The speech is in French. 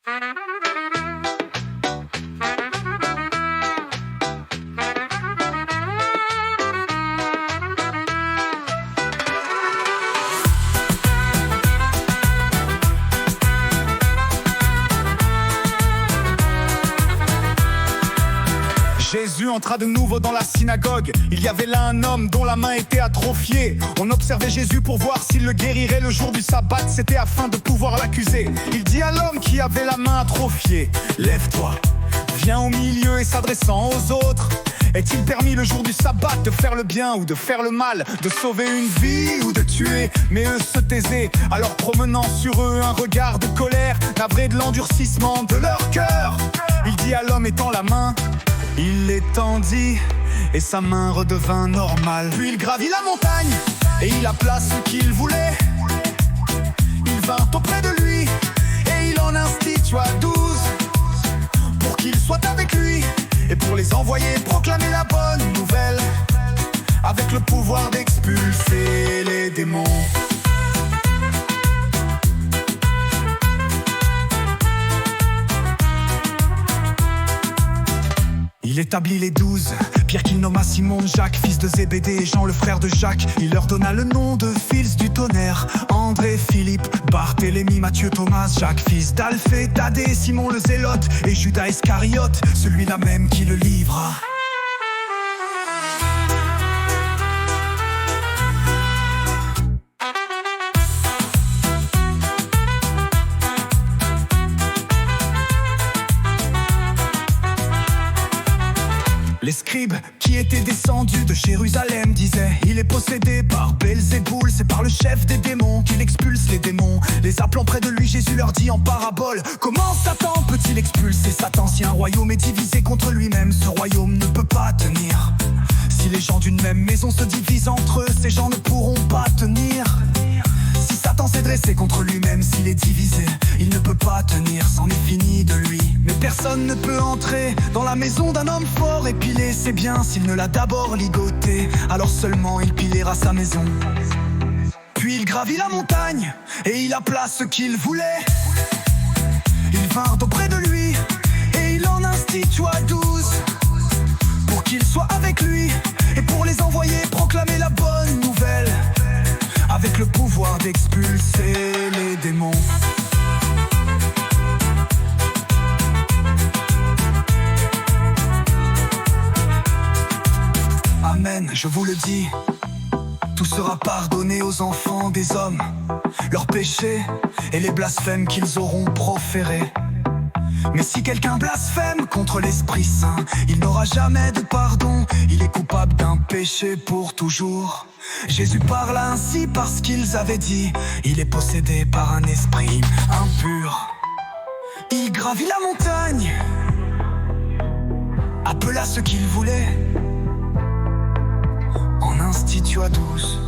Jésus entra de nouveau dans la synagogue. Il y avait là un homme dont la main était atrophiée. On observait Jésus pour voir s'il le guérirait le jour du sabbat. C'était afin de pouvoir l'accuser. Il dit à l'homme qui avait la main atrophiée: lève-toi, viens au milieu. Et s'adressant aux autres: est-il permis le jour du sabbat de faire le bien ou de faire le mal, de sauver une vie ou de tuer? Mais eux se taisaient, alors promenant sur eux un regard de colère, navré de l'endurcissement de leur cœur. Il dit à l'homme étend la main. Il l'étendit et sa main redevint normale. Puis il gravit la montagne et il appela ceux qu'il voulait. Ils vinrent auprès de lui et il en institua 12 pour qu'ils soient avec lui et pour les envoyer proclamer la bonne nouvelle avec le pouvoir d'expulser les démons. Il établit les 12, Pierre qu'il nomma Simon, Jacques, fils de Zébédée, et Jean le frère de Jacques. Il leur donna le nom de fils du tonnerre: André, Philippe, Barthélemy, Matthieu, Thomas, Jacques, fils d'Alphée, Thaddée, Simon le Zélote et Judas Iscariote, celui-là même qui le livra. Les scribes qui étaient descendus de Jérusalem disaient: il est possédé par Belzéboul, c'est par le chef des démons qu'il expulse les démons. Les appelant près de lui, Jésus leur dit en parabole: comment Satan peut-il expulser Satan? Si un royaume est divisé contre lui-même, ce royaume ne peut pas tenir. Si les gens d'une même maison se divisent entre eux, ces gens ne pourront pas tenir. Si Satan s'est dressé contre lui-même, s'il est divisé, il ne peut pas tenir, c'en est fini de lui. Mais personne ne peut entrer dans la maison d'un homme fort et piler ses biens s'il ne l'a d'abord ligoté. Alors seulement il pilera sa maison. Puis il gravit la montagne et il appela ceux qu'il voulait. Ils vinrent auprès de lui et il en institua 12 pour qu'ils soient avec lui et pour les envoyer proclamer la bonne nouvelle avec le pouvoir d'expulser les démons. Amen, je vous le dis, tout sera pardonné aux enfants des hommes, leurs péchés et les blasphèmes qu'ils auront proférés. Mais si quelqu'un blasphème contre l'Esprit Saint, il n'aura jamais de pardon, il est coupable d'un péché pour toujours. Jésus parla ainsi parce qu'ils avaient dit: il est possédé par un esprit impur. Il gravit la montagne, appela ceux qu'il voulait, en institua 12.